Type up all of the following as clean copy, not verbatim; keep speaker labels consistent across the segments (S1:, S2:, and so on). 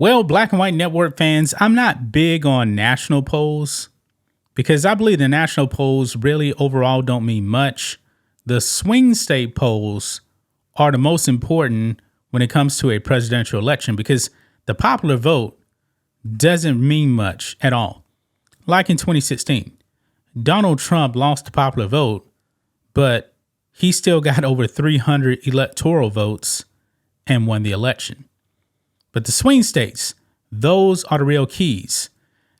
S1: Well, Black and White Network fans, I'm not big on national polls because I believe the national polls really overall don't mean much. The swing state polls are the most important when it comes to a presidential election because the popular vote doesn't mean much at all. Like in 2016, Donald Trump lost the popular vote, but he still got over 300 electoral votes and won the election. But the swing states, those are the real keys.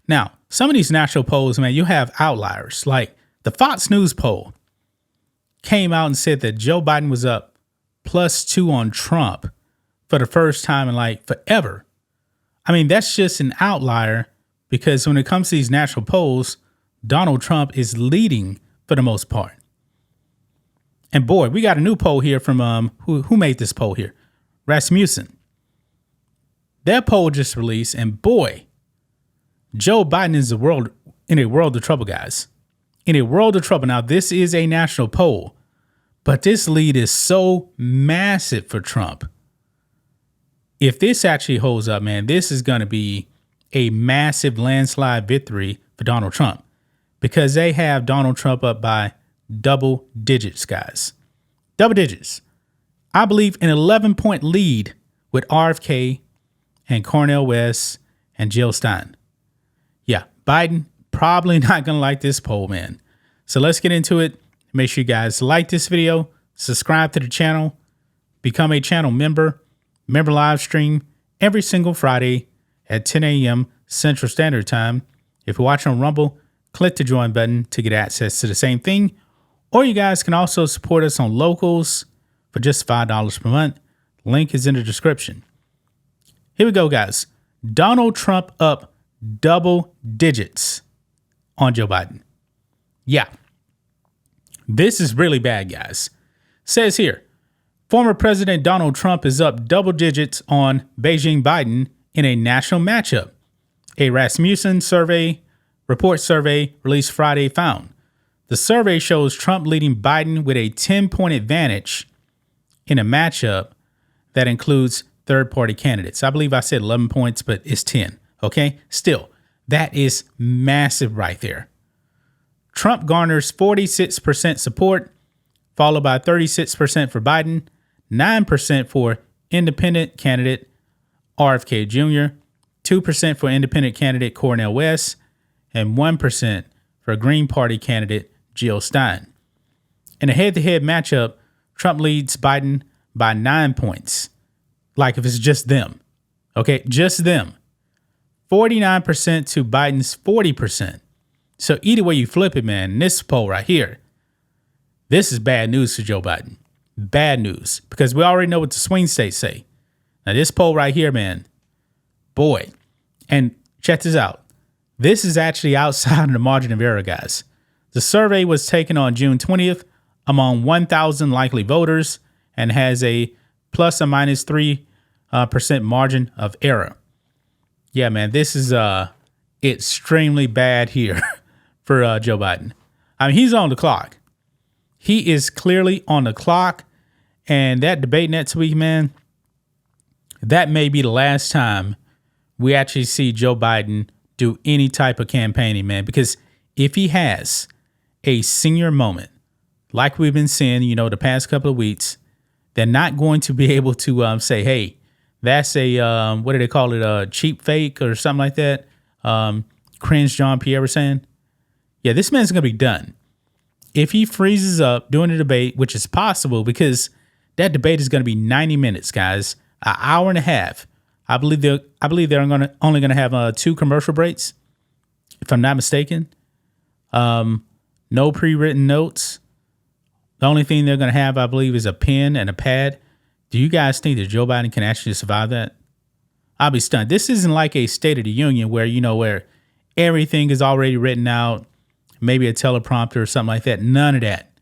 S1: Now, some of these national polls, man, you have outliers. Like the Fox News poll came out and said that Joe Biden was up +2 on Trump for the first time in like forever. I mean, that's just an outlier because when it comes to these national polls, Donald Trump is leading for the most part. And boy, we got a new poll here from who made this poll here? Rasmussen. That poll just released, and boy, Joe Biden is in a world of trouble, guys. In a world of trouble. Now, this is a national poll, but this lead is so massive for Trump. If this actually holds up, man, this is going to be a massive landslide victory for Donald Trump because they have Donald Trump up by double digits, guys. Double digits. I believe an 11-point lead with RFK and Cornel West and Jill Stein. Yeah, Biden probably not going to like this poll, man. So let's get into it. Make sure you guys like this video, subscribe to the channel, become a channel member live stream every single Friday at 10 a.m. Central Standard Time. If you're watching on Rumble, click the join button to get access to the same thing. Or you guys can also support us on Locals for just $5 per month. Link is in the description. Here we go, guys. Donald Trump up double digits on Joe Biden. Yeah. This is really bad, guys. Says here, former President Donald Trump is up double digits on Beijing Biden in a national matchup. A Rasmussen report survey released Friday found. The survey shows Trump leading Biden with a 10-point advantage in a matchup that includes third-party candidates. I believe I said 11 points, but it's 10. Okay? Still, that is massive right there. Trump garners 46% support, followed by 36% for Biden, 9% for independent candidate RFK Jr., 2% for independent candidate Cornel West, and 1% for Green Party candidate Jill Stein. In a head-to-head matchup, Trump leads Biden by 9 points. Like if it's just them. Okay, just them. 49% to Biden's 40%. So either way you flip it, man, this poll right here, this is bad news for Joe Biden. Bad news. Because we already know what the swing states say. Now this poll right here, man, boy. And check this out. This is actually outside of the margin of error, guys. The survey was taken on June 20th among 1,000 likely voters and has a plus or minus 3% margin of error. Yeah, man, this is extremely bad here for Joe Biden. I mean, he's on the clock. He is clearly on the clock. And that debate next week, man, that may be the last time we actually see Joe Biden do any type of campaigning, man, because if he has a senior moment, like we've been seeing, the past couple of weeks, they're not going to be able to say, hey, that's a, what do they call it? A cheap fake or something like that. Cringe John Pierre was saying. Yeah, this man's going to be done. If he freezes up during the debate, which is possible because that debate is going to be 90 minutes, guys, an hour and a half. I believe they're only going to have 2 commercial breaks, if I'm not mistaken. No pre-written notes. The only thing they're going to have, I believe, is a pen and a pad. Do you guys think that Joe Biden can actually survive that? I'll be stunned. This isn't like a State of the Union where, where everything is already written out, maybe a teleprompter or something like that. None of that.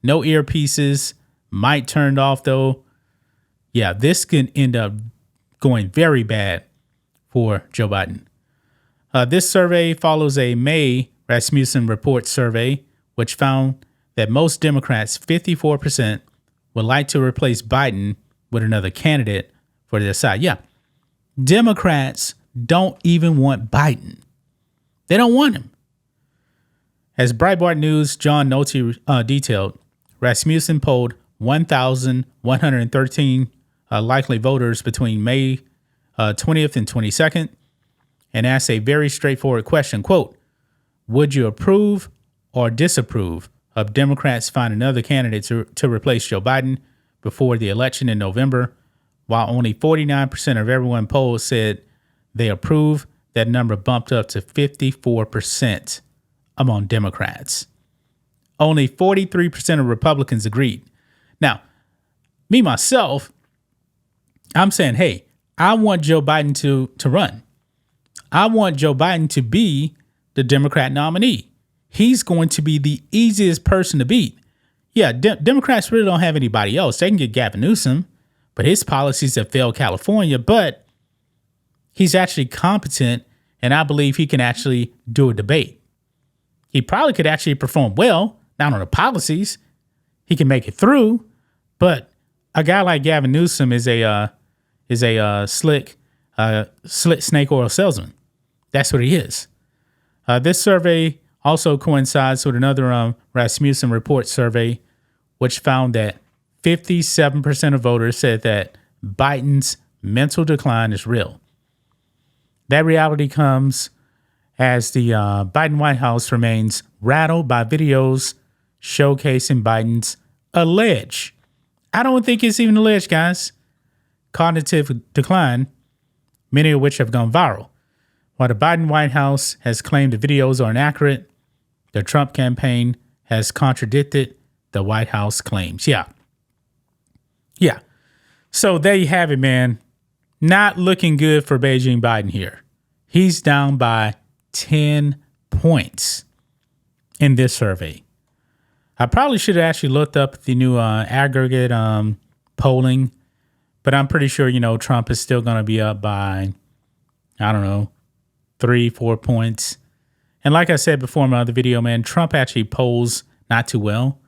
S1: No earpieces. Mic turned off, though. Yeah, this can end up going very bad for Joe Biden. This survey follows a May Rasmussen report survey, which found that most Democrats, 54%, would like to replace Biden with another candidate for their side. Yeah, Democrats don't even want Biden. They don't want him. As Breitbart News John Nolte detailed, Rasmussen polled 1,113 likely voters between May 20th and 22nd and asked a very straightforward question, quote, would you approve or disapprove of Democrats find another candidate to replace Joe Biden before the election in November? While only 49% of everyone polled said they approve, that number bumped up to 54% among Democrats. Only 43% of Republicans agreed. Now, me, myself, I'm saying, hey, I want Joe Biden to run. I want Joe Biden to be the Democrat nominee. He's going to be the easiest person to beat. Yeah, Democrats really don't have anybody else. They can get Gavin Newsom, but his policies have failed California. But he's actually competent, and I believe he can actually do a debate. He probably could actually perform well, not on the policies. He can make it through, but a guy like Gavin Newsom is a slick snake oil salesman. That's what he is. This survey also coincides with another Rasmussen report survey, which found that 57% of voters said that Biden's mental decline is real. That reality comes as the Biden White House remains rattled by videos showcasing Biden's alleged, I don't think it's even alleged, guys, cognitive decline, many of which have gone viral. While the Biden White House has claimed the videos are inaccurate, the Trump campaign has contradicted the White House claims. Yeah. So there you have it, man. Not looking good for Beijing Biden here. He's down by 10 points in this survey. I probably should have actually looked up the new aggregate polling, but I'm pretty sure, Trump is still going to be up by, 3-4 points. And like I said before in my other video, man, Trump actually polls not too well,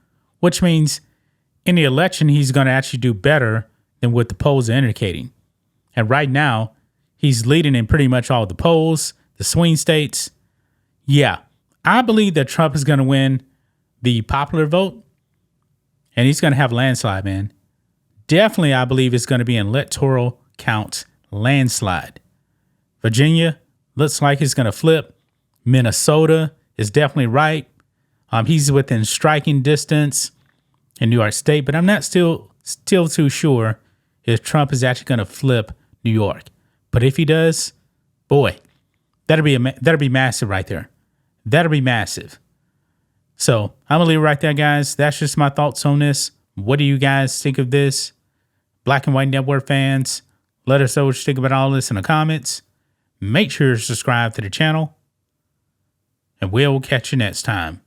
S1: which means in the election, he's going to actually do better than what the polls are indicating. And right now, he's leading in pretty much all the polls, the swing states. Yeah, I believe that Trump is going to win the popular vote, and he's going to have a landslide, man. Definitely, I believe it's going to be an electoral count landslide. Virginia looks like it's going to flip. Minnesota is definitely right. He's within striking distance in New York State, but I'm not still too sure if Trump is actually going to flip New York. But if he does, boy, that'll be massive right there. That'll be massive. So I'm gonna leave it right there, guys. That's just my thoughts on this. What do you guys think of this? Black and White Network fans, let us know what you think about all this in the comments. Make sure to subscribe to the channel, and we'll catch you next time.